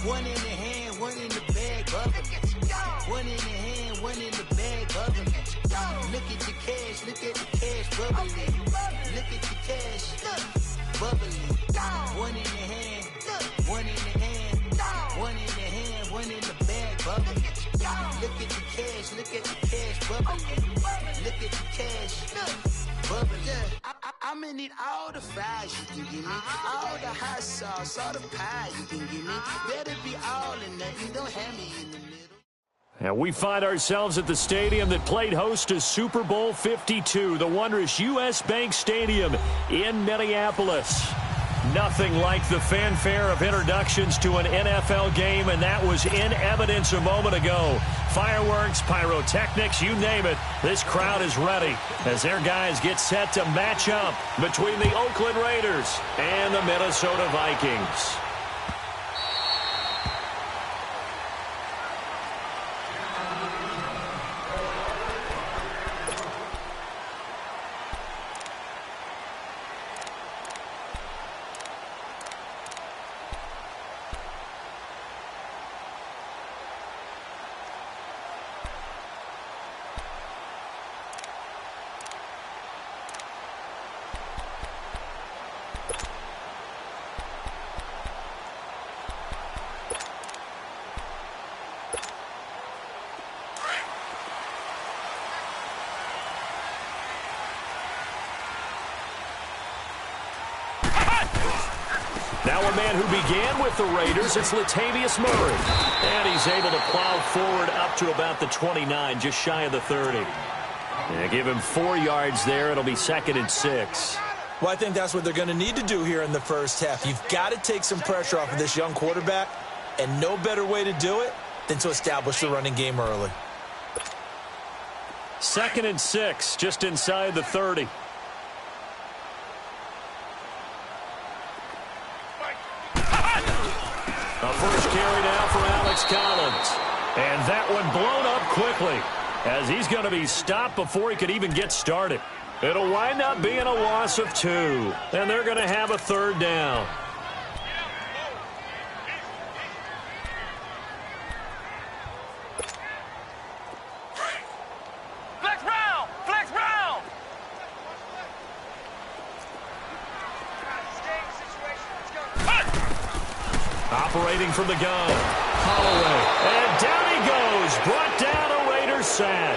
One in the hand, one in the bag, bubbling. One in the hand, one in the bag, bubbling. Look at the cash, look at the cash, bubbling. Look at the cash, bubbling. One in the hand, one in the hand, one in the hand, one in the bag, bubbling. Look at the cash, look at the cash, bubbling. Look at the cash, bubbling. I'm gonna need all the fries you can give me, all the hot sauce, all the pie you can give me. Better be all in nothing, don't have me in the middle. And we find ourselves at the stadium that played host to Super Bowl 52, the wondrous U.S. Bank Stadium in Minneapolis. Nothing like the fanfare of introductions to an NFL game, and that was in evidence a moment ago. Fireworks, pyrotechnics, you name it. This crowd is ready as their guys get set to match up between the Oakland Raiders and the Minnesota Vikings. Now a man who began with the Raiders, it's Latavius Murray. And he's able to plow forward up to about the 29, just shy of the 30. Yeah, give him 4 yards there. It'll be 2nd and 6. Well, I think that's what they're going to need to do here in the first half. You've got to take some pressure off of this young quarterback, and no better way to do it than to establish the running game early. 2nd and 6, just inside the 30. A first carry now for Alex Collins. And that one blown up quickly as he's going to be stopped before he could even get started. It'll wind up being a loss of 2. And they're going to have a 3rd down. Operating from the gun, Holloway, and down he goes, brought down a Raiders sack.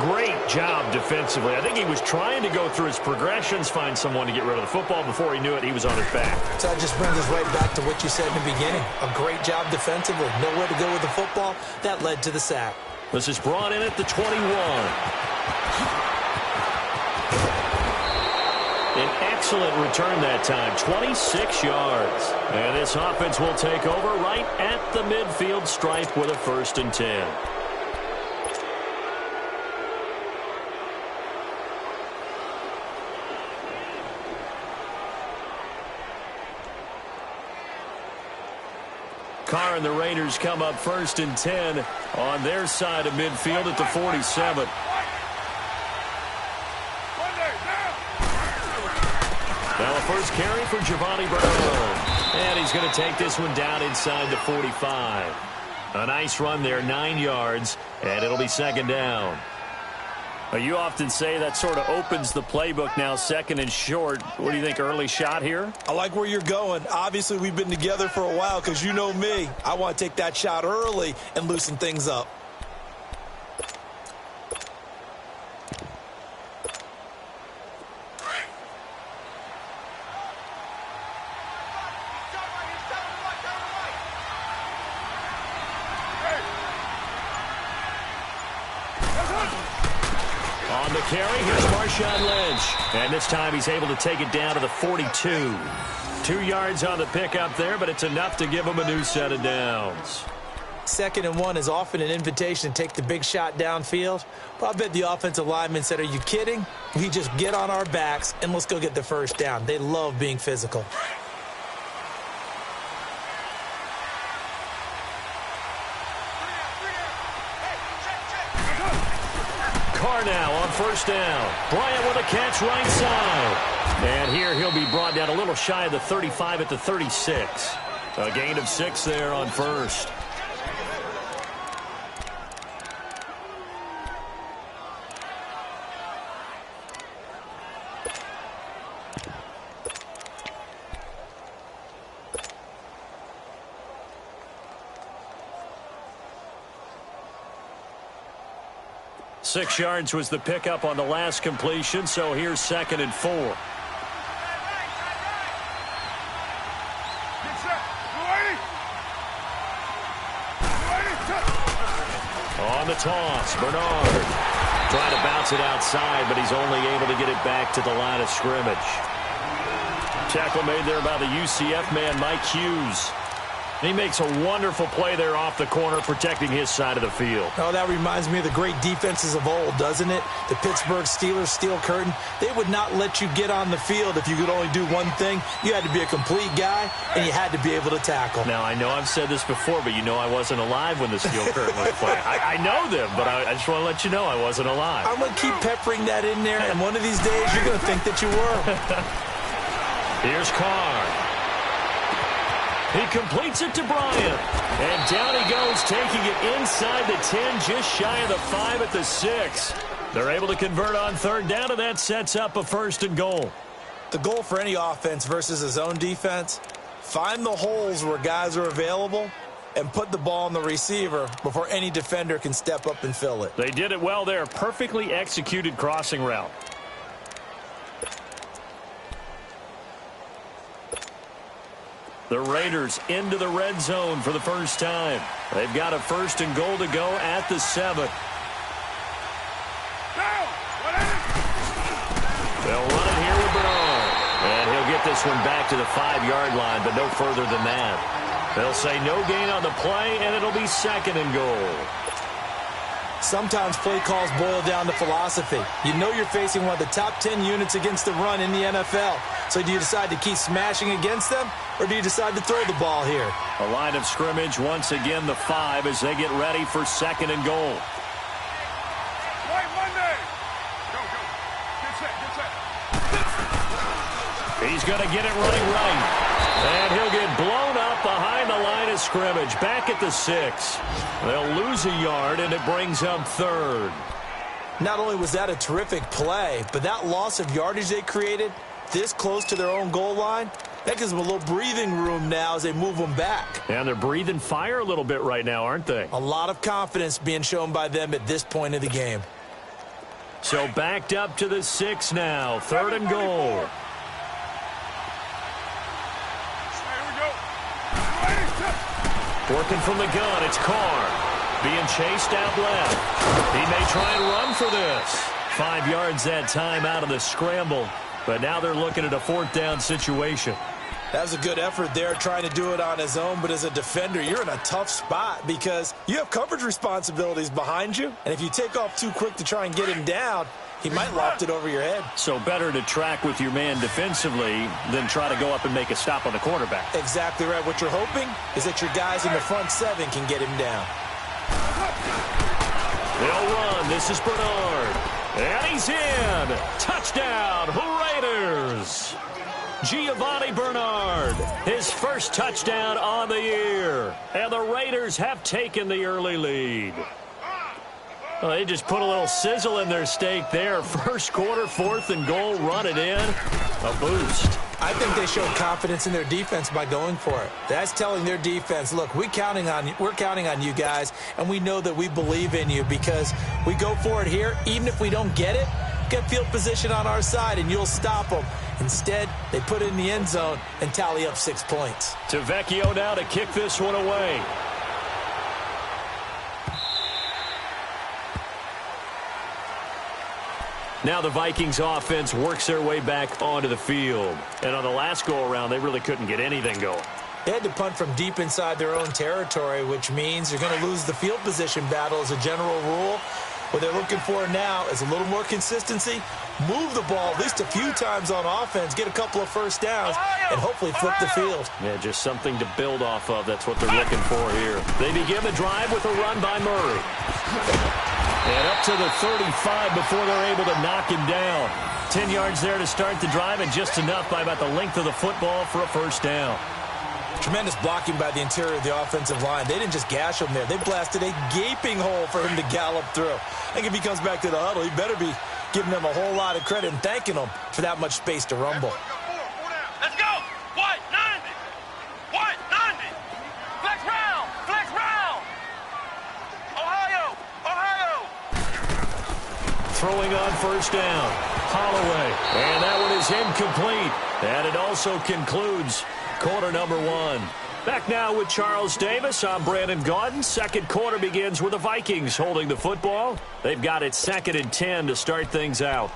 Great job defensively. I think he was trying to go through his progressions, find someone to get rid of the football. Before he knew it, he was on his back. So that just brings us right back to what you said in the beginning. A great job defensively, nowhere to go with the football. That led to the sack. This is brought in at the 21. An excellent return that time, 26 yards. And this offense will take over right at the midfield stripe with a 1st and 10. Carr and the Raiders come up 1st and 10 on their side of midfield at the 47. Now a first carry for Giovanni Bernard. And he's going to take this one down inside the 45. A nice run there, 9 yards, and it'll be 2nd down. You often say that sort of opens the playbook now, 2nd and short. What do you think, early shot here? I like where you're going. Obviously, we've been together for a while because you know me. I want to take that shot early and loosen things up. On the carry, here's Marshawn Lynch. And this time he's able to take it down to the 42. 2 yards on the pickup there, but it's enough to give him a new set of downs. 2nd and 1 is often an invitation to take the big shot downfield. But I bet the offensive lineman said, are you kidding? We just get on our backs and let's go get the 1st down. They love being physical. Carr now on 1st down. Bryant with a catch right side. And here he'll be brought down a little shy of the 35 at the 36. A gain of 6 there on first. Six yards was the pickup on the last completion, so here's 2nd and 4. On the toss, Bernard trying to bounce it outside, but he's only able to get it back to the line of scrimmage. Tackle made there by the UCF man, Mike Hughes. He makes a wonderful play there off the corner, protecting his side of the field. Oh, that reminds me of the great defenses of old, doesn't it? The Pittsburgh Steelers, steel curtain. They would not let you get on the field if you could only do one thing. You had to be a complete guy, and you had to be able to tackle. Now, I know I've said this before, but you know I wasn't alive when the steel curtain was playing. I know them, but I just want to let you know I wasn't alive. I'm going to keep peppering that in there, and one of these days you're going to think that you were. Here's Carr. He completes it to Bryant. And down he goes, taking it inside the 10, just shy of the 5 at the 6. They're able to convert on 3rd down, and that sets up a 1st and goal. The goal for any offense versus a zone defense, find the holes where guys are available and put the ball on the receiver before any defender can step up and fill it. They did it well there. Perfectly executed crossing route. The Raiders into the red zone for the first time. They've got a 1st and goal to go at the 7. They'll run it here with Bernard. And he'll get this one back to the 5-yard line, but no further than that. They'll say no gain on the play, and it'll be 2nd and goal. Sometimes play calls boil down to philosophy. You know you're facing one of the top 10 units against the run in the NFL. So do you decide to keep smashing against them, or do you decide to throw the ball here? A line of scrimmage, once again the 5 as they get ready for 2nd and goal. He's going to get it running right. And he'll get blown up behind the line of scrimmage. Back at the 6. They'll lose a yard, and it brings up 3rd. Not only was that a terrific play, but that loss of yardage they created this close to their own goal line, that gives them a little breathing room now as they move them back. And they're breathing fire a little bit right now, aren't they? A lot of confidence being shown by them at this point of the game. So backed up to the 6 now. 3rd and goal. Working from the gun, it's Carr. Being chased out left. He may try and run for this. 5 yards that time out of the scramble. But now they're looking at a 4th down situation. That was a good effort there, trying to do it on his own. But as a defender, you're in a tough spot because you have coverage responsibilities behind you. And if you take off too quick to try and get him down, he might loft it over your head. So better to track with your man defensively than try to go up and make a stop on the quarterback. Exactly right. What you're hoping is that your guys in the front 7 can get him down. They'll run. This is Bernard. And he's in. Touchdown, Raiders. Giovanni Bernard, his first touchdown on the year. And the Raiders have taken the early lead. Well, they just put a little sizzle in their steak there. First quarter, 4th and goal, run it in. A boost. I think they showed confidence in their defense by going for it. That's telling their defense, look, we're counting on you guys, and we know that we believe in you because we go for it here. Even if we don't get it, get field position on our side, and you'll stop them. Instead, they put it in the end zone and tally up 6 points. To Vecchio now to kick this one away. Now the Vikings offense works their way back onto the field. And on the last go-around, they really couldn't get anything going. They had to punt from deep inside their own territory, which means you're going to lose the field position battle as a general rule. What they're looking for now is a little more consistency, move the ball at least a few times on offense, get a couple of first downs, and hopefully flip the field. Yeah, just something to build off of. That's what they're looking for here. They begin the drive with a run by Murray. And up to the 35 before they're able to knock him down. 10 yards there to start the drive, and just enough by about the length of the football for a first down. Tremendous blocking by the interior of the offensive line. They didn't just gash him there. They blasted a gaping hole for him to gallop through. I think if he comes back to the huddle, he better be giving them a whole lot of credit and thanking them for that much space to rumble. Let's go! White, 90! White, 90! Flex round! Flex round! Ohio! Ohio! Throwing on first down. Holloway. And that one is incomplete. And it also concludes quarter number one. Back now with Charles Davis. I'm Brandon Gaudin. Second quarter begins with the Vikings holding the football. They've got it 2nd and 10 to start things out.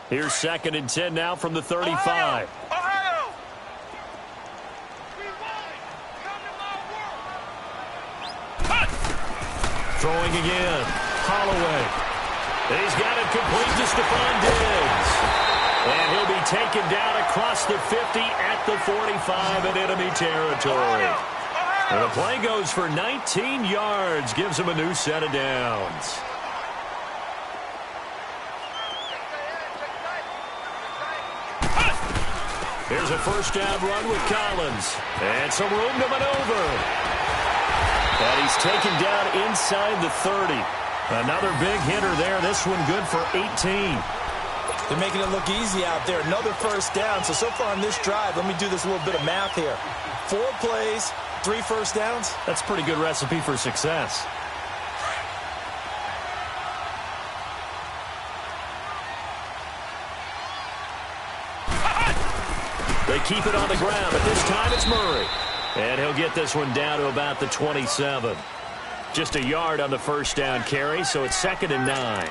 Here's 2nd and 10 now from the 35. Ohio! Throwing again. Holloway. He's got it complete to Stephon Diggs. And he'll be taken down across the 50 at the 45 in enemy territory. And the play goes for 19 yards. Gives him a new set of downs. Here's a first down run with Collins. And some room to maneuver. And he's taken down inside the 30. Another big hitter there. This one good for 18. They're making it look easy out there. Another first down. So far on this drive, let me do this little bit of math here. 4 plays, 3 first downs. That's a pretty good recipe for success. They keep it on the ground, but this time it's Murray. And he'll get this one down to about the 27. Just a yard on the first down carry, so it's 2nd and 9.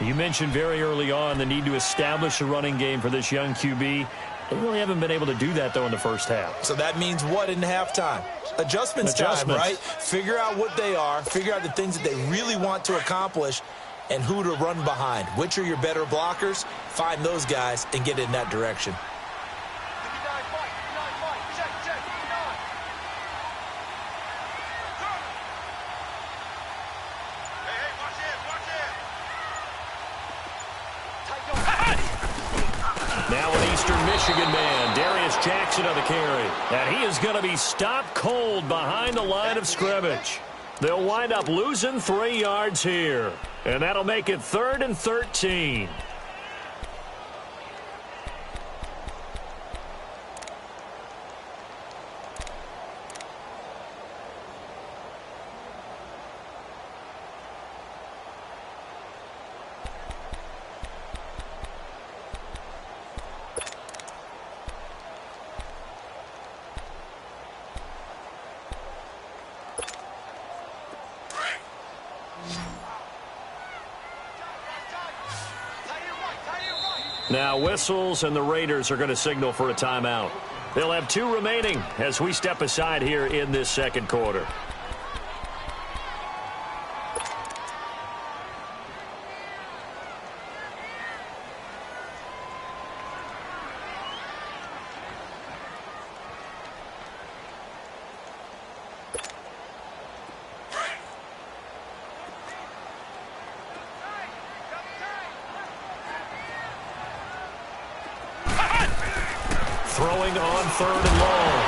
You mentioned very early on the need to establish a running game for this young QB. They really haven't been able to do that, though, in the first half. So that means what in halftime? Adjustments time, right? Figure out what they are, figure out the things that they really want to accomplish, and who to run behind. Which are your better blockers? Find those guys and get in that direction. Now an Eastern Michigan man, Darius Jackson on the carry. And he is going to be stopped cold behind the line of scrimmage. They'll wind up losing 3 yards here. And that'll make it 3rd and 13. Now whistles, and the Raiders are going to signal for a timeout. They'll have 2 remaining as we step aside here in this second quarter. Throwing on 3rd and long.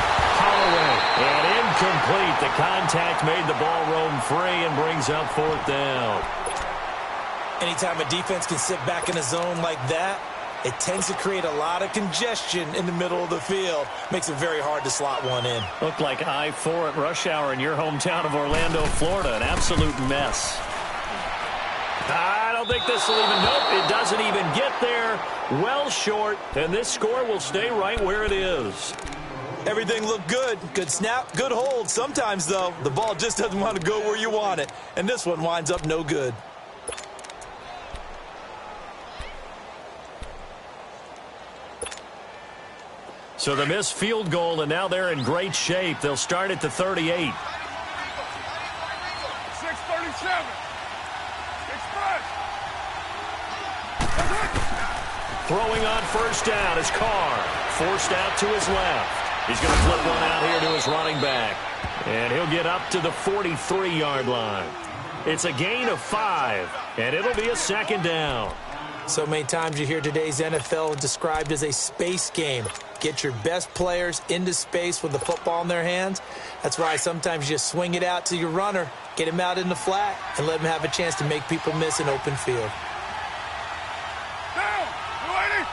Holloway. And incomplete. The contact made the ball roam free and brings up 4th down. Anytime a defense can sit back in a zone like that, it tends to create a lot of congestion in the middle of the field. Makes it very hard to slot one in. Looked like I-4 at rush hour in your hometown of Orlando, Florida. An absolute mess. I don't think this will even, nope, it doesn't even get there. Well short, and this score will stay right where it is. Everything looked good. Good snap, good hold. Sometimes, though, the ball just doesn't want to go where you want it. And this one winds up no good. So the missed field goal, and now they're in great shape. They'll start at the 38. 6:37. Throwing on first down is Carr. Forced out to his left. He's going to flip one out here to his running back. And he'll get up to the 43-yard line. It's a gain of 5, and it'll be a second down. So many times you hear today's NFL described as a space game. Get your best players into space with the football in their hands. That's why sometimes you just swing it out to your runner, get him out in the flat, and let him have a chance to make people miss an open field. Down! You ready?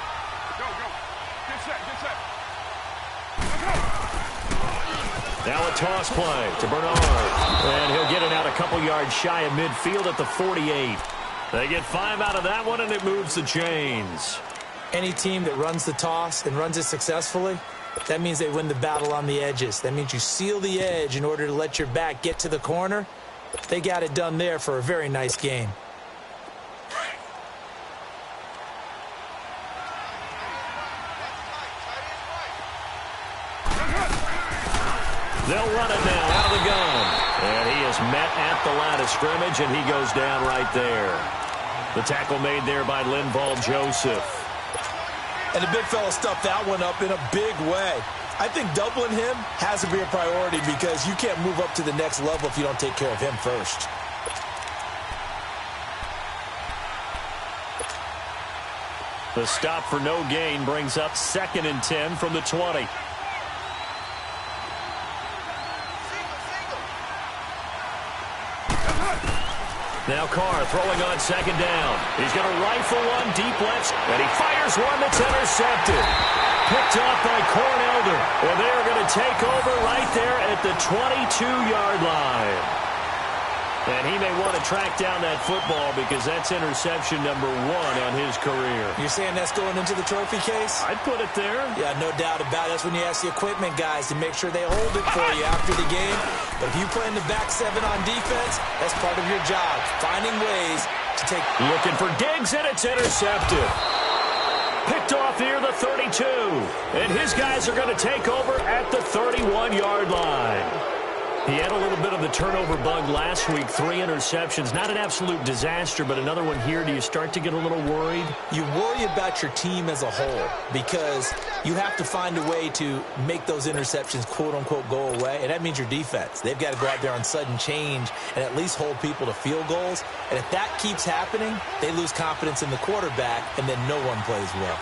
Go, go. Get set, get set. Go. Now a toss play to Bernard. And he'll get it out a couple yards shy of midfield at the 48. They get 5 out of that one, and it moves the chains. Any team that runs the toss and runs it successfully, that means they win the battle on the edges. That means you seal the edge in order to let your back get to the corner. They got it done there for a very nice game. They'll run it now out of the gun. And he is met at the line of scrimmage, and he goes down right there. The tackle made there by Linval Joseph. And the big fella stuffed that one up in a big way. I think doubling him has to be a priority because you can't move up to the next level if you don't take care of him first. The stop for no gain brings up 2nd and 10 from the 20. Now Carr throwing on 2nd down. He's going to rifle one deep left, and he fires one that's intercepted. Picked off by Cornelder, and they are going to take over right there at the 22-yard line. And he may want to track down that football because that's interception number 1 on his career. You're saying that's going into the trophy case? I'd put it there. Yeah, no doubt about it. That's when you ask the equipment guys to make sure they hold it for you after the game. But if you play in the back 7 on defense, that's part of your job, finding ways to take... Looking for Diggs, and it's intercepted. Picked off near the 32. And his guys are going to take over at the 31-yard line. He had a little bit of the turnover bug last week, 3 interceptions. Not an absolute disaster, but another one here. Do you start to get a little worried? You worry about your team as a whole because you have to find a way to make those interceptions, quote-unquote, go away, and that means your defense. They've got to go out there on sudden change and at least hold people to field goals. And if that keeps happening, they lose confidence in the quarterback, and then no one plays well.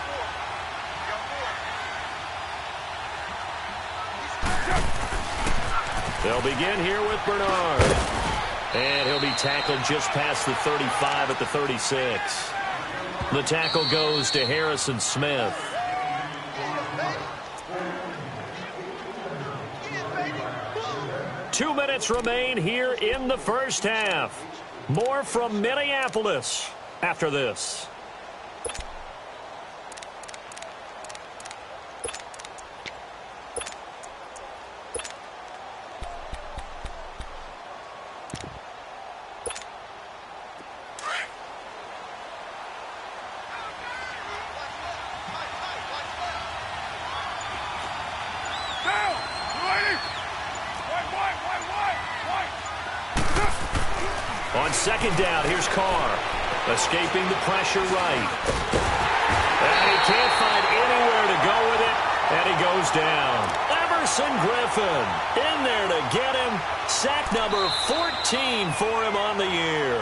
They'll begin here with Bernard. And he'll be tackled just past the 35 at the 36. The tackle goes to Harrison Smith. Two minutes remain here in the first half. More from Minneapolis after this. On 2nd down, here's Carr. Escaping the pressure right. And he can't find anywhere to go with it, and he goes down. Everson Griffin in there to get him. Sack number 14 for him on the year.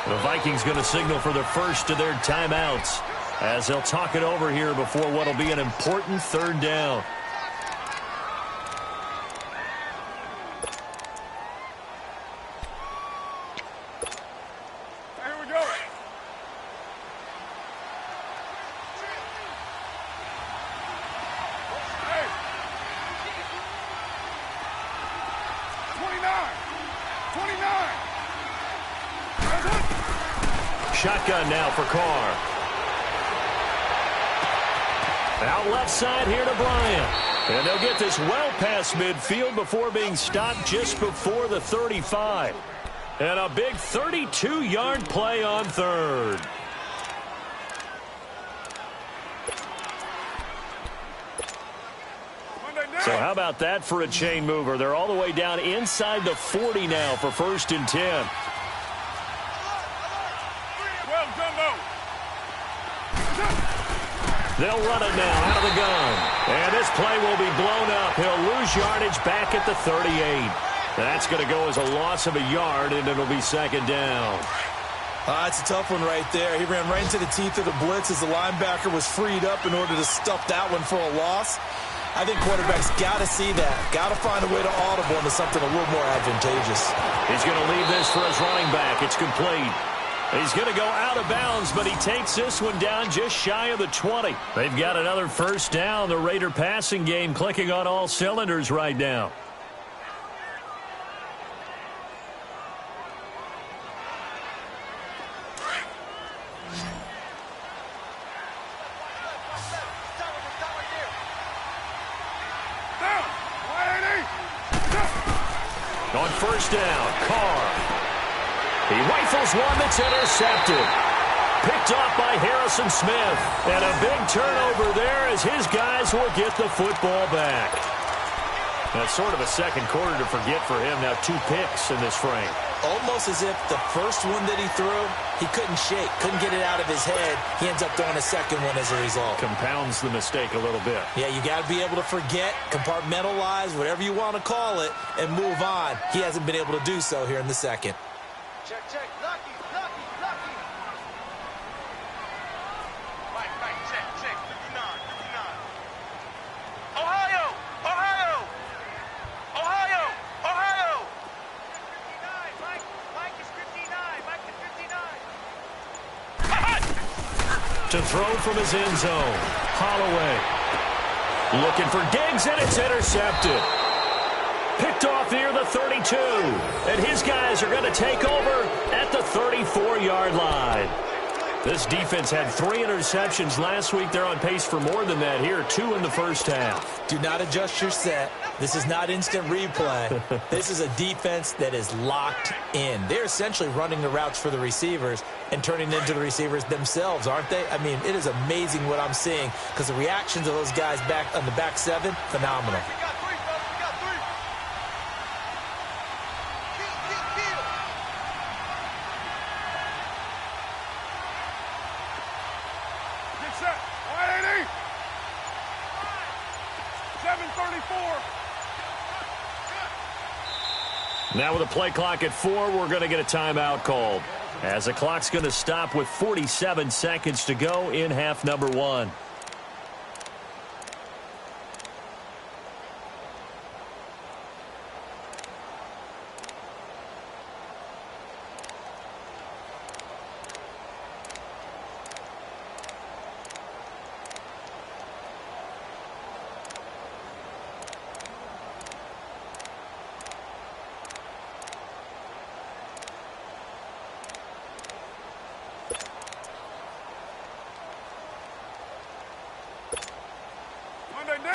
The Vikings going to signal for the first of their timeouts as they'll talk it over here before what will be an important 3rd down. Shotgun now for Carr. Out left side here to Bryant. And they'll get this well past midfield before being stopped just before the 35. And a big 32-yard play on 3rd. So how about that for a chain mover? They're all the way down inside the 40 now for 1st and 10. They'll run it now out of the gun. And this play will be blown up. He'll lose yardage back at the 38. That's going to go as a loss of a yard, and it'll be second down. It's a tough one right there. He ran right into the teeth of the blitz as the linebacker was freed up in order to stuff that one for a loss. I think quarterbacks got to see that. Got to find a way to audible into something a little more advantageous. He's going to leave this for his running back. It's complete. He's going to go out of bounds, but he takes this one down just shy of the 20. They've got another first down. The Raider passing game clicking on all cylinders right now. On first down, Carr. He rifles one that's intercepted. Picked off by Harrison Smith. And a big turnover there as his guys will get the football back. That's sort of a second quarter to forget for him. Now 2 picks in this frame. Almost as if the first one that he threw, he couldn't shake, couldn't get it out of his head. He ends up throwing a second one as a result. Compounds the mistake a little bit. Yeah, you got to be able to forget, compartmentalize, whatever you want to call it, and move on. He hasn't been able to do so here in the second. Check, check. Lucky, lucky, lucky. Right, check, check. 59, 59. Ohio, Ohio, Ohio, Ohio. 59, Mike is 59, Mike is 59. To throw from his end zone, Holloway. Looking for Diggs, and it's intercepted. Picked off near the 32. And his guys are going to take over at the 34-yard line. This defense had 3 interceptions last week. They're on pace for more than that here. 2 in the first half. Do not adjust your set. This is not instant replay. This is a defense that is locked in. They're essentially running the routes for the receivers and turning into the receivers themselves, aren't they? I mean, it is amazing what I'm seeing because the reactions of those guys back on the back 7, phenomenal. Now with a play clock at 4, we're going to get a timeout called, as the clock's going to stop with 47 seconds to go in half number 1.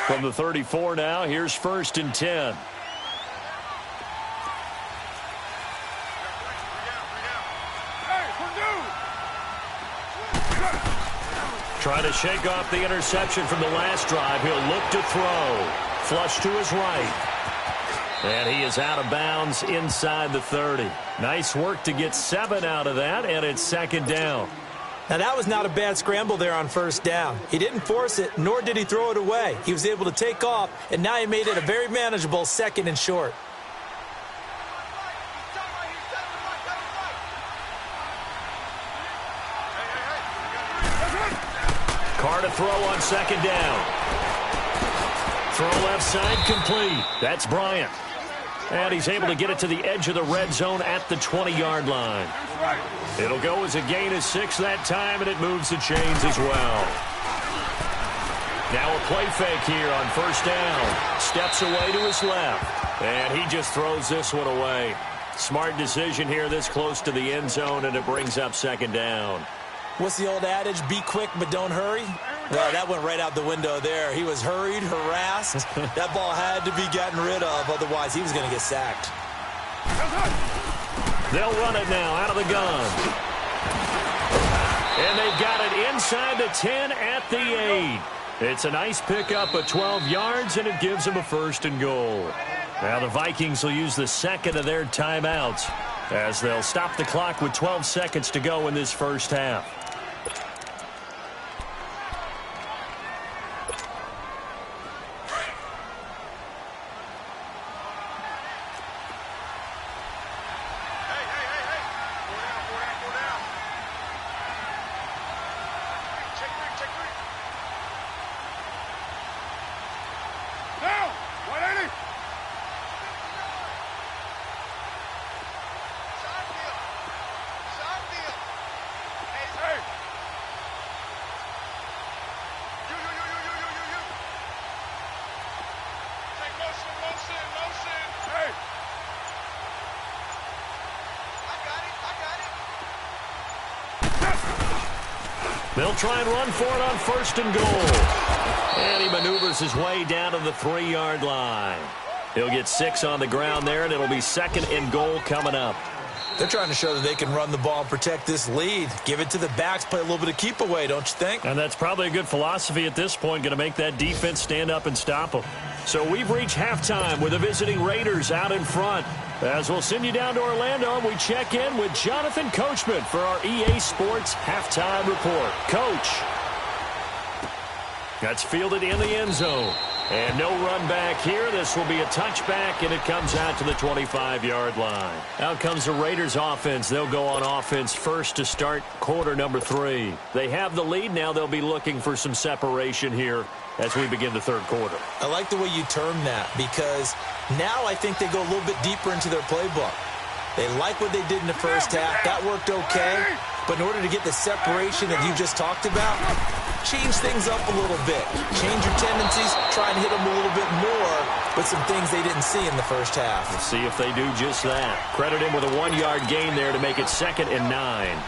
From the 34 now, here's 1st and 10. Trying to shake off the interception from the last drive. He'll look to throw. Flush to his right. And he is out of bounds inside the 30. Nice work to get 7 out of that, and it's second down. Now, that was not a bad scramble there on first down. He didn't force it, nor did he throw it away. He was able to take off, and now he made it a very manageable 2nd and short. Carr to throw on 2nd down. Throw left side complete. That's Bryant. And he's able to get it to the edge of the red zone at the 20-yard line. It'll go as a gain of 6 that time, and it moves the chains as well. Now a play fake here on first down. Steps away to his left. And he just throws this one away. Smart decision here this close to the end zone, and it brings up 2nd down. What's the old adage? Be quick, but don't hurry? Well, that went right out the window there. He was hurried, harassed. That ball had to be gotten rid of. Otherwise, he was going to get sacked. They'll run it now out of the gun. And they've got it inside the 10 at the 8. It's a nice pickup of 12 yards, and it gives them a 1st and goal. Now the Vikings will use the 2nd of their timeouts as they'll stop the clock with 12 seconds to go in this first half. They'll try and run for it on 1st and goal. And he maneuvers his way down to the 3-yard line. He'll get 6 on the ground there, and it'll be 2nd and goal coming up. They're trying to show that they can run the ball and protect this lead. Give it to the backs, play a little bit of keep away, don't you think? And that's probably a good philosophy at this point, going to make that defense stand up and stop them. So we've reached halftime with the visiting Raiders out in front. As we'll send you down to Orlando, we check in with Jonathan Coachman for our EA Sports Halftime Report. Coach. That's fielded in the end zone. And no run back here. This will be a touchback, and it comes out to the 25-yard line. Out comes the Raiders offense. They'll go on offense first to start quarter number 3. They have the lead. Now they'll be looking for some separation here as we begin the third quarter. I like the way you term that, because now I think they go a little bit deeper into their playbook. They like what they did in the first half. That worked okay. But in order to get the separation that you just talked about, change things up a little bit. Change your tendencies, try and hit them a little bit more with some things they didn't see in the first half. Let's see if they do just that. Credit him with a 1-yard gain there to make it 2nd and 9.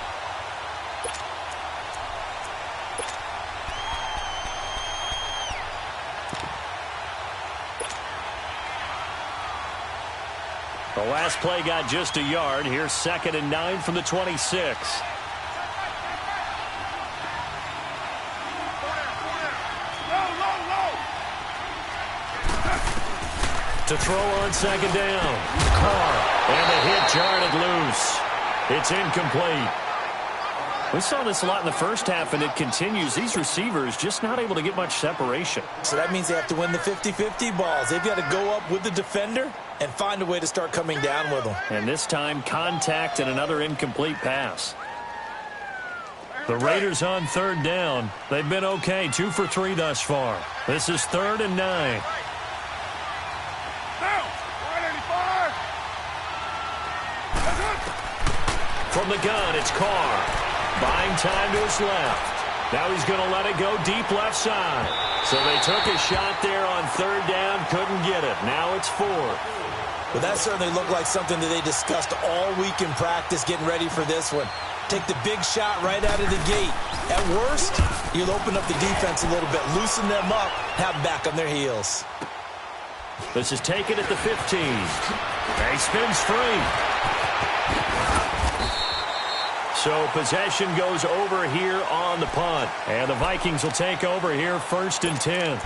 The last play got just a yard. Here's 2nd and 9 from the 26. To throw on 2nd down. Carr. And the hit jarred loose. It's incomplete. We saw this a lot in the first half, and it continues. These receivers just not able to get much separation. So that means they have to win the 50-50 balls. They've got to go up with the defender and find a way to start coming down with them. And this time, contact and another incomplete pass. The Raiders on 3rd down. They've been okay, 2 for 3 thus far. This is 3rd and 9. From the gun, it's Carr. Buying time to his left. Now he's going to let it go deep left side. So they took a shot there on 3rd down, couldn't get it. Now it's 4th. Well, that certainly looked like something that they discussed all week in practice, getting ready for this one. Take the big shot right out of the gate. At worst, you'll open up the defense a little bit, loosen them up, have them back on their heels. This is taken at the 15. He spins free. So possession goes over here on the punt. And the Vikings will take over here 1st and 10.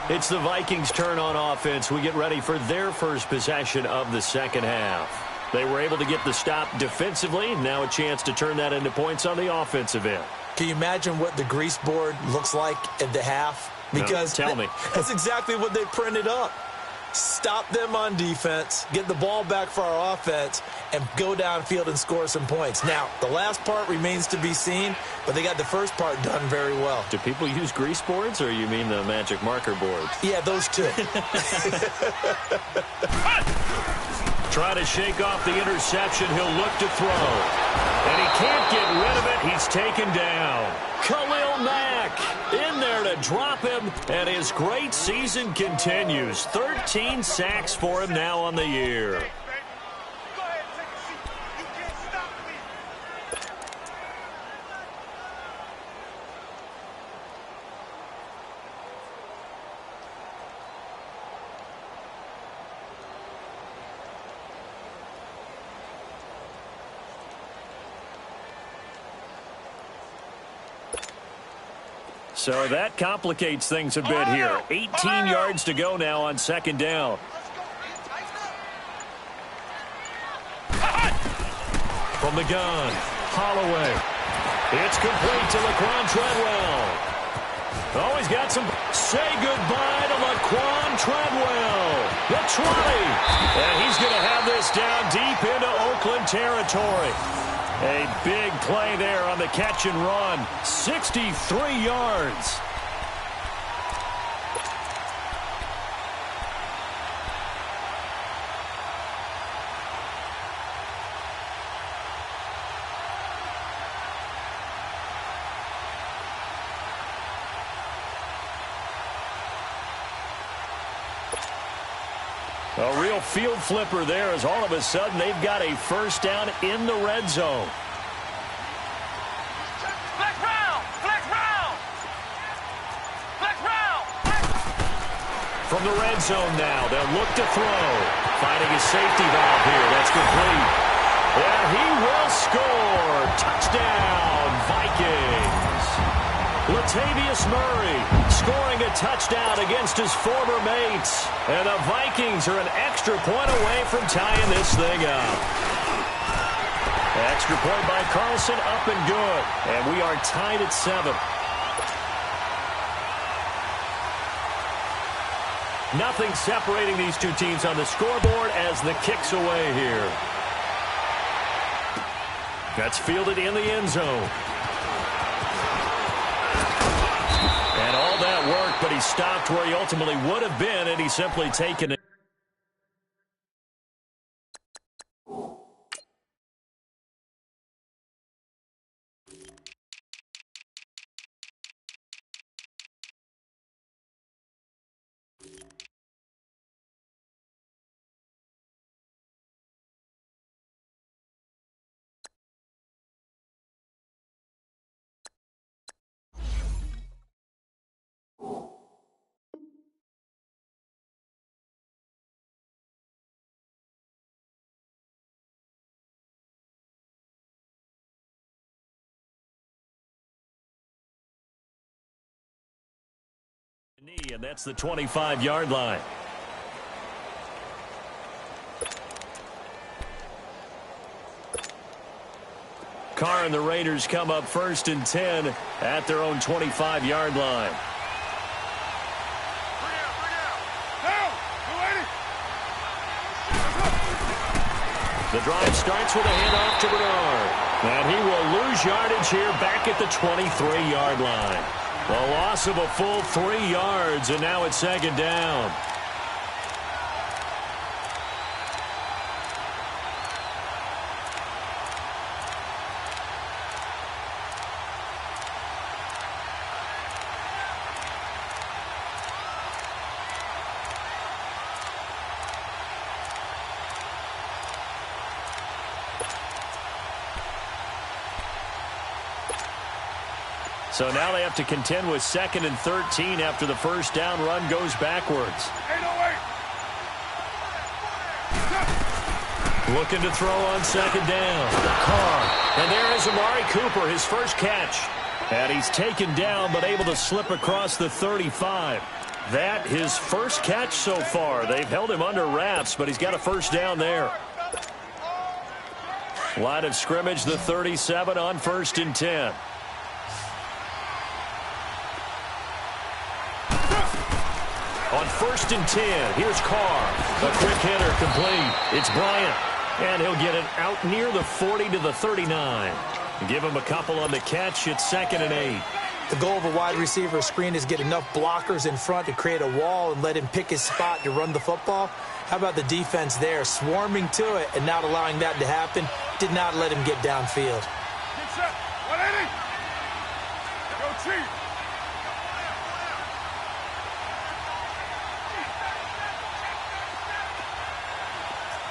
It's the Vikings' turn on offense. We get ready for their first possession of the second half. They were able to get the stop defensively. Now a chance to turn that into points on the offensive end. Can you imagine what the grease board looks like at the half? Because no, tell me. That's exactly what they printed up. Stop them on defense, get the ball back for our offense, and go downfield and score some points. Now, the last part remains to be seen, but they got the first part done very well. Do people use grease boards, or you mean the magic marker boards? Yeah, those two. Try to shake off the interception. He'll look to throw. And he can't get rid of it. He's taken down. Khalil Mack in there to drop him. And his great season continues. 13 sacks for him now on the year. So that complicates things a bit here. 18 yards to go now on 2nd down. From the gun, Holloway. It's complete to Laquan Treadwell. Oh, he's got some. Say goodbye to Laquan Treadwell. The 20. And he's going to have this down deep into Oakland territory. A big play there on the catch and run. 63 yards. A real field flipper there, as all of a sudden they've got a first down in the red zone. Flex round! From the red zone now, they'll look to throw. Finding his safety valve here. That's complete. And he will score. Touchdown, Vikings. Latavius Murray scoring a touchdown against his former mates. And the Vikings are an extra point away from tying this thing up. Extra point by Carlson, up and good. And we are tied at 7. Nothing separating these two teams on the scoreboard as the kick's away here. That's fielded in the end zone. And all that work, but he stopped where he ultimately would have been, and he's simply taken it. And that's the 25-yard line. Carr and the Raiders come up 1st and 10 at their own 25-yard line. The drive starts with a handoff to Bernard. And he will lose yardage here back at the 23-yard line. A loss of a full 3 yards, and now it's 2nd down. So now they have to contend with 2nd and 13 after the first down run goes backwards. 808. Looking to throw on 2nd down. Carr. And there is Amari Cooper, his first catch. And he's taken down but able to slip across the 35. That his first catch so far. They've held him under wraps, but he's got a first down there. Line of scrimmage, the 37 on 1st and 10. On 1st and 10, here's Carr. A quick hitter complete. It's Bryant. And he'll get it out near the 40 to the 39. Give him a couple on the catch. It's 2nd and 8. The goal of a wide receiver screen is get enough blockers in front to create a wall and let him pick his spot to run the football. How about the defense there, swarming to it and not allowing that to happen? Did not let him get downfield. Get set. 180. Go Chief.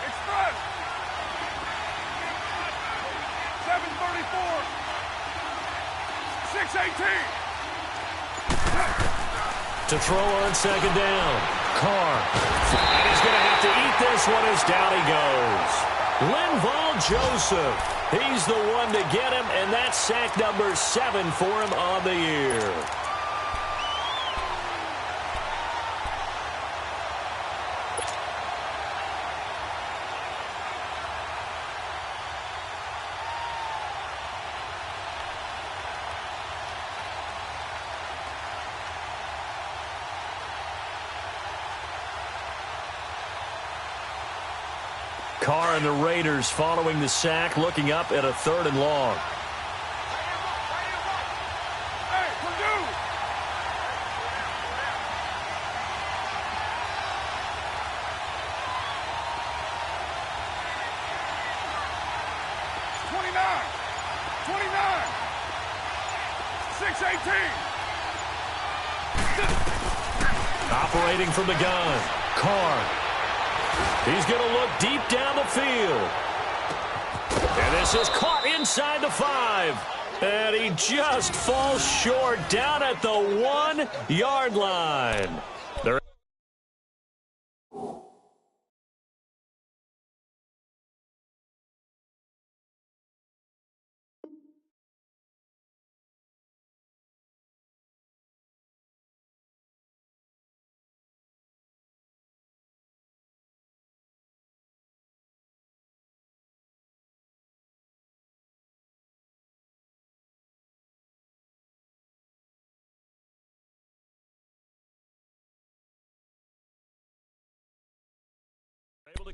Express. 734. 618. To throw on 2nd down. Carr. And he's going to have to eat this one as down he goes. Linval Joseph. He's the one to get him, and that's sack number 7 for him on the year. Carr and the Raiders following the sack, looking up at a 3rd and long. Hey, Purdue. $29. 618. Operating from the gun. Carr. He's going to look deep down the field. And this is caught inside the 5. And he just falls short down at the 1-yard line.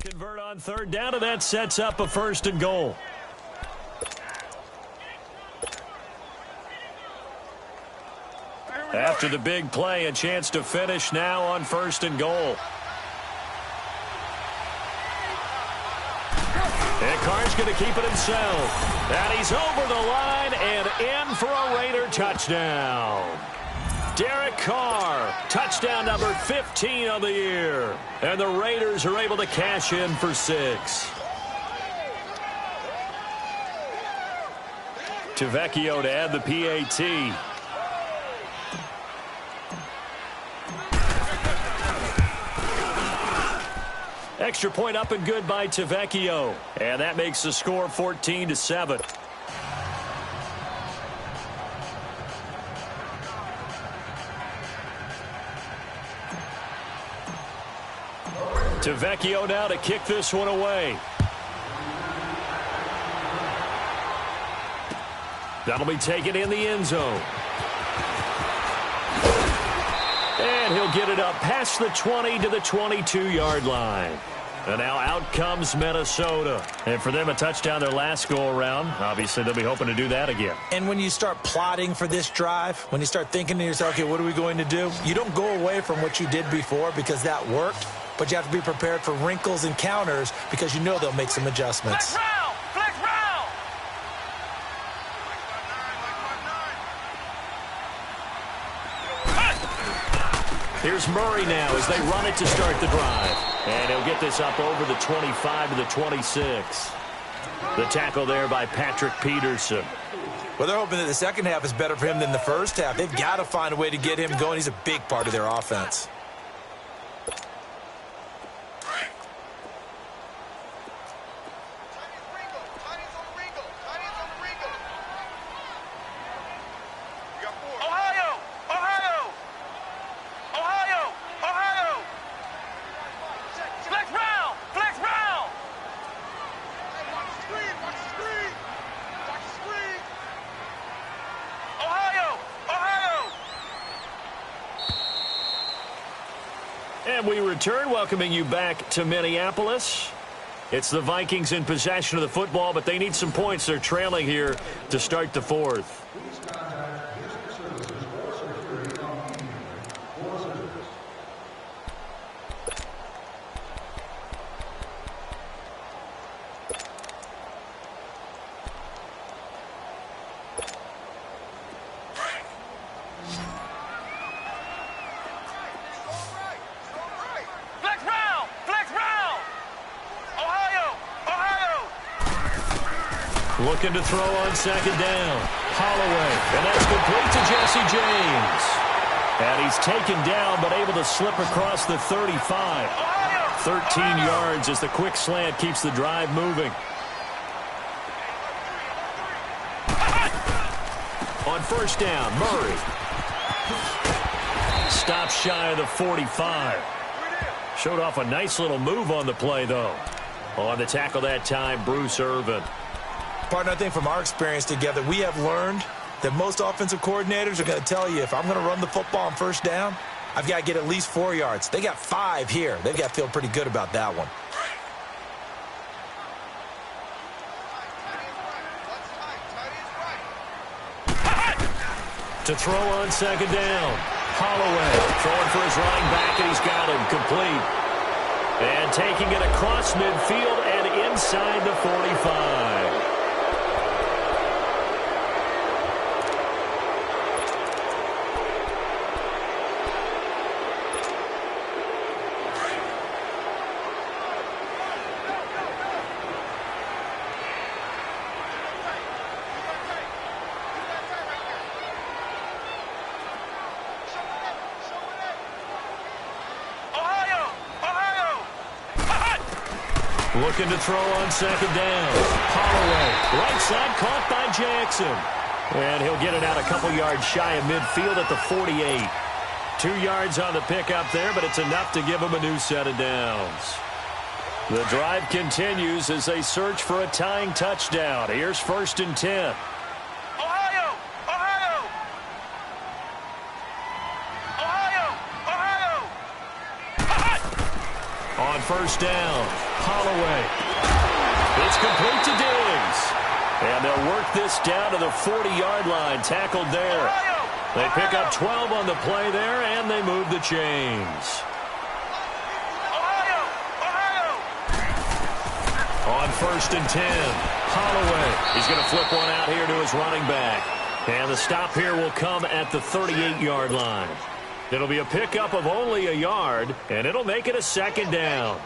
Convert on third down, and that sets up a 1st and goal. After the big play, a chance to finish now on 1st and goal. And Carr's going to keep it himself. And he's over the line and in for a Raider touchdown. Derek Carr, touchdown number 15 on the year. And the Raiders are able to cash in for 6. Tavecchio to add the PAT. Extra point up and good by Tavecchio. And that makes the score 14-7. Tavecchio now to kick this one away. That'll be taken in the end zone. And he'll get it up past the 20 to the 22-yard line. And now out comes Minnesota. And for them, a touchdown their last go-around. Obviously, they'll be hoping to do that again. And when you start plotting for this drive, when you start thinking to yourself, okay, what are we going to do? You don't go away from what you did before because that worked. But you have to be prepared for wrinkles and counters because you know they'll make some adjustments. Flex round! Here's Murray now as they run it to start the drive. And he'll get this up over the 25 to the 26. The tackle there by Patrick Peterson. Well, they're hoping that the second half is better for him than the first half. They've got to find a way to get him going. He's a big part of their offense. And we return, welcoming you back to Minneapolis. It's the Vikings in possession of the football, but they need some points. They're trailing here to start the 4th. Looking to throw on second down. Holloway, and that's complete to Jesse James. And he's taken down, but able to slip across the 35. 13 yards as the quick slant keeps the drive moving. On first down, Murray. Stops shy of the 45. Showed off a nice little move on the play, though. On the tackle that time, Bruce Irvin. Partner, I think from our experience together, we have learned that most offensive coordinators are going to tell you, if I'm going to run the football on first down, I've got to get at least 4 yards. They got 5 here. They've got to feel pretty good about that one. To throw on second down. Holloway throwing for his running back, and he's got him complete. And taking it across midfield and inside the 45. Looking to throw on second down. Holloway, right side, caught by Jackson. And he'll get it out a couple yards shy of midfield at the 48. 2 yards on the pickup there, but it's enough to give him a new set of downs. The drive continues as they search for a tying touchdown. Here's 1st and 10. On first down, Holloway. It's complete to Diggs. And they'll work this down to the 40-yard line. Tackled there. They pick up 12 on the play there, and they move the chains. On 1st and 10, Holloway. He's going to flip one out here to his running back. And the stop here will come at the 38-yard line. It'll be a pickup of only a yard, and it'll make it a 2nd down.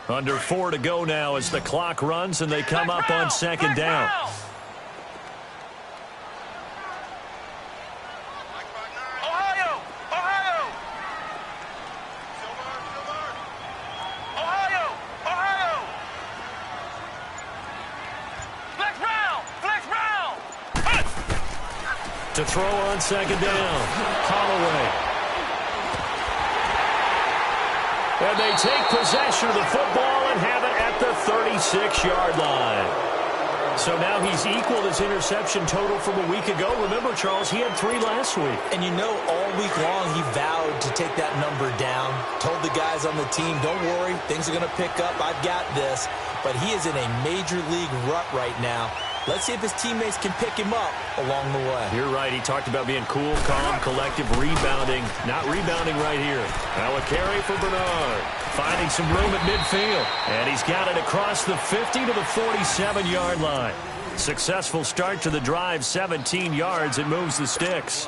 Under 4 to go now as the clock runs, and they come up on 2nd down. To throw on 2nd down, Holloway. And they take possession of the football and have it at the 36-yard line. So now he's equaled his interception total from a week ago. Remember, Charles, he had 3 last week. And you know, all week long he vowed to take that number down. Told the guys on the team, don't worry, things are going to pick up. I've got this. But he is in a major league rut right now. Let's see if his teammates can pick him up along the way. You're right. He talked about being cool, calm, collective, rebounding. Not rebounding right here. Now a carry for Bernard. Finding some room at midfield. And he's got it across the 50 to the 47-yard line. Successful start to the drive, 17 yards. It moves the sticks.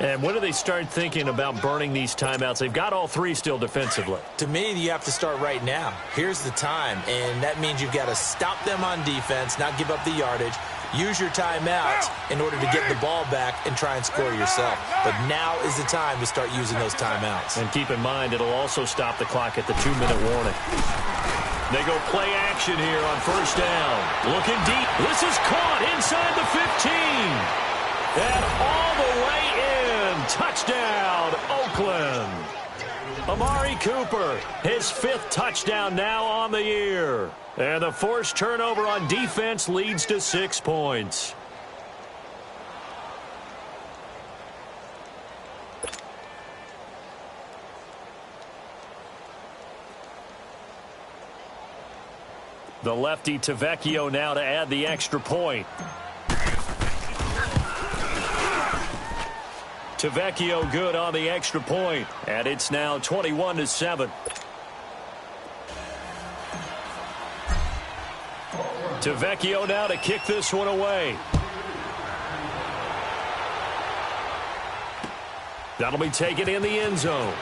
And when do they start thinking about burning these timeouts? They've got all 3 still defensively. To me, you have to start right now. Here's the time, and that means you've got to stop them on defense, not give up the yardage. Use your timeouts in order to get the ball back and try and score yourself. But now is the time to start using those timeouts. And keep in mind, it'll also stop the clock at the 2-minute warning. They go play action here on 1st down. Looking deep. This is caught inside the 15. And all the way in. Touchdown, Oakland. Amari Cooper, his 5th touchdown now on the year. And the forced turnover on defense leads to 6 points. The lefty Tavecchio now to add the extra point. Tavecchio good on the extra point, and it's now 21-7. Tavecchio now to kick this one away. That'll be taken in the end zone.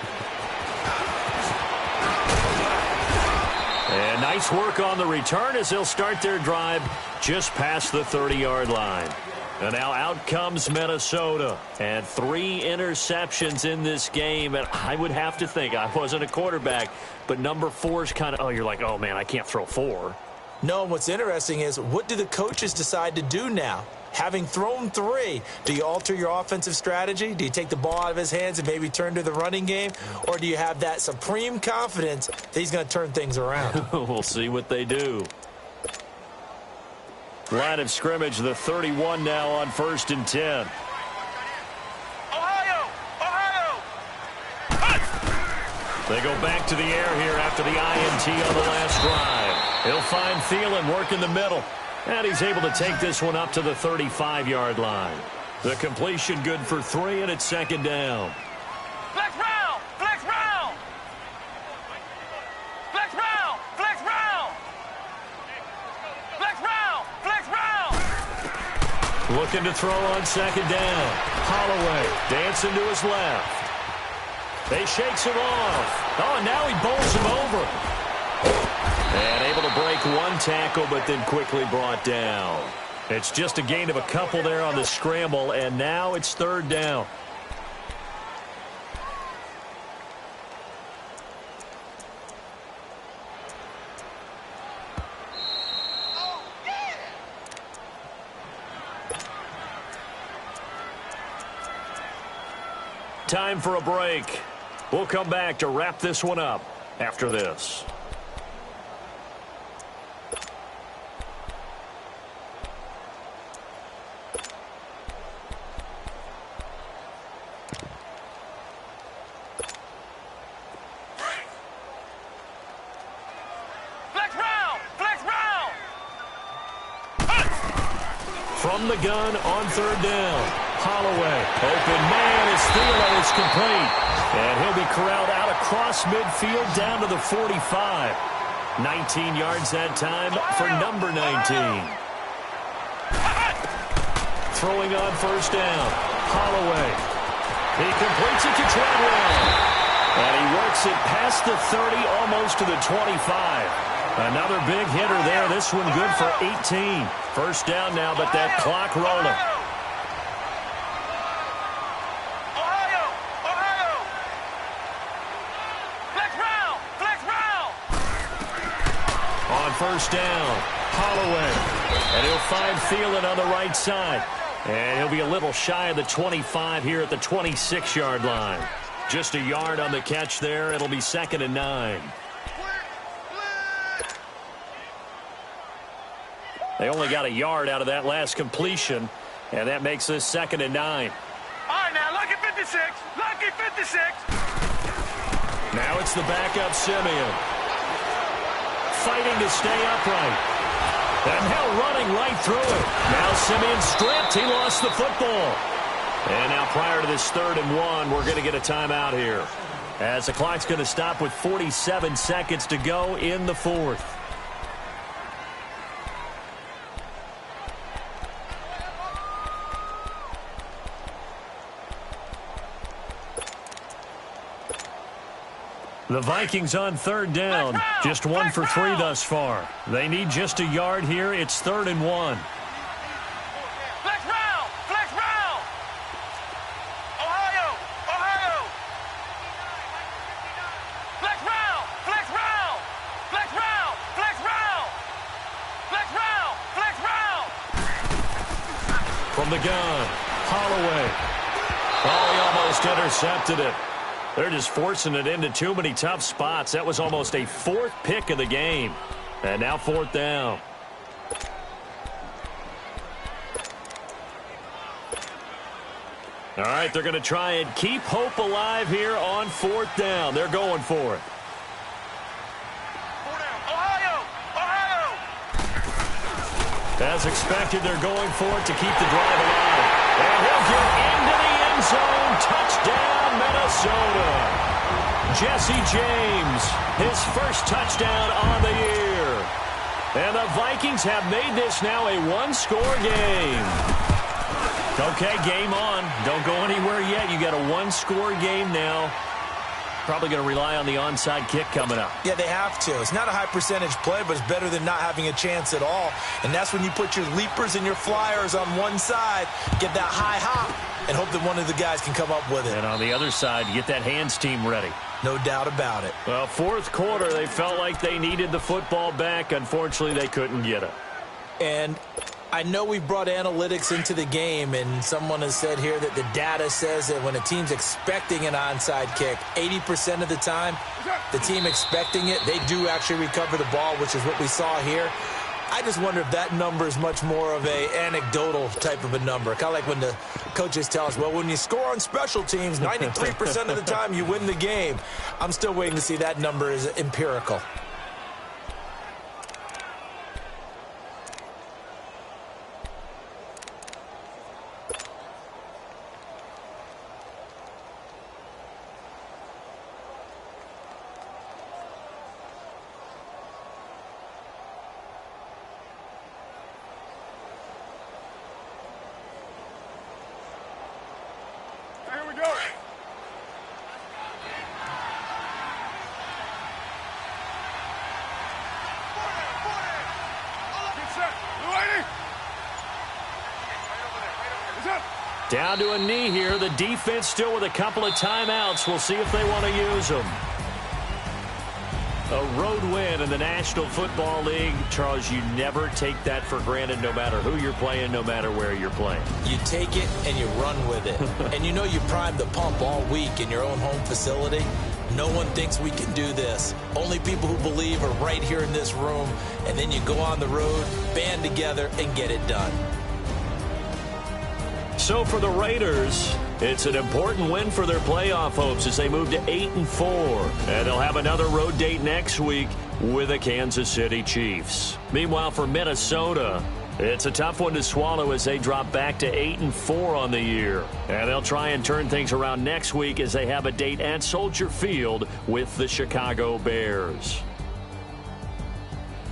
And nice work on the return as they'll start their drive just past the 30-yard line. And now out comes Minnesota. And 3 interceptions in this game. And I would have to think, I wasn't a quarterback, but number 4 is kind of, you're like, oh, man, I can't throw 4. No, what's interesting is, what do the coaches decide to do now? Having thrown 3, do you alter your offensive strategy? Do you take the ball out of his hands and maybe turn to the running game? Or do you have that supreme confidence that he's going to turn things around? We'll see what they do. Line of scrimmage, the 31 now on 1st and 10. Ohio! They go back to the air here after the INT on the last drive. He'll find Thielen working the middle. And he's able to take this one up to the 35-yard line. The completion good for 3, and it's 2nd down. Flex round! Flex round! Flex round! Flex round! Flex round! Flex round! Looking to throw on 2nd down. Holloway dancing to his left. They shakes him off. Oh, and now he bowls him over. And able to break 1 tackle, but then quickly brought down. It's just a gain of a couple there on the scramble, and now it's 3rd down. Time for a break. We'll come back to wrap this one up after this. From the gun on third down. Holloway, open man as Thielen is complete. And he'll be corralled out across midfield down to the 45. 19 yards that time for number 19. Throwing on first down. Holloway. He completes it to Treadwell. And he works it past the 30, almost to the 25. Another big hitter there. This one good for 18. First down now, but that clock rolling. On first down, Holloway. And he'll find Thielen on the right side. And he'll be a little shy of the 25 here at the 26-yard line. Just a yard on the catch there. It'll be 2nd and 9. They only got a yard out of that last completion, and that makes this 2nd and 9. All right, now, lucky 56. Lucky 56. Now it's the backup Simeon. Fighting to stay upright. And now running right through it. Now Simeon stripped. He lost the football. And now prior to this 3rd and 1, we're going to get a timeout here, as the clock's going to stop with 47 seconds to go in the 4th. The Vikings on 3rd down. Just 1 for 3 thus far. They need just a yard here. It's 3rd and 1. Flex round. Flex round. Ohio. Ohio. Flex round. Flex round. Flex round. Flex round. Flex round. Flex round. From the gun, Holloway. Oh, he almost intercepted it. They're just forcing it into too many tough spots. That was almost a 4th pick of the game. And now 4th down. All right, they're going to try and keep hope alive here on 4th down. They're going for it. Ohio. Ohio. As expected, they're going for it to keep the drive alive. And he'll get into the end zone. Touchdown, Minnesota. Jesse James, his first touchdown on the year. And the Vikings have made this now a 1-score game. Okay, game on. Don't go anywhere yet. You got a 1-score game now. Probably going to rely on the onside kick coming up. Yeah, they have to. It's not a high percentage play, but it's better than not having a chance at all. And that's when you put your leapers and your flyers on one side, get that high hop, and hope that one of the guys can come up with it. And on the other side, you get that hands team ready. No doubt about it. Well, 4th quarter, they felt like they needed the football back. Unfortunately, they couldn't get it. And I know we've brought analytics into the game, and someone has said here that the data says that when a team's expecting an onside kick, 80% of the time, the team expecting it, they do actually recover the ball, which is what we saw here. I just wonder if that number is much more of a anecdotal type of a number. Kind of like when the coaches tell us, well, when you score on special teams, 93% of the time you win the game. I'm still waiting to see that number is empirical. Here we go. Down to a knee here. The defense still with a couple of timeouts. We'll see if they want to use them. A road win in the National Football League. Charles, you never take that for granted no matter who you're playing, no matter where you're playing. You take it and you run with it. And you know you primed the pump all week in your own home facility. No one thinks we can do this. Only people who believe are right here in this room. And then you go on the road, band together, and get it done. So for the Raiders, it's an important win for their playoff hopes as they move to 8-4. And they'll have another road date next week with the Kansas City Chiefs. Meanwhile, for Minnesota, It's a tough one to swallow as they drop back to 8-4 on the year. And they'll try and turn things around next week as they have a date at Soldier Field with the Chicago Bears.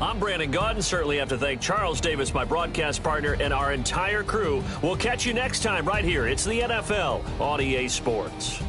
I'm Brandon Gaudin. Certainly have to thank Charles Davis, my broadcast partner, and our entire crew. We'll catch you next time right here. It's the NFL on EA Sports.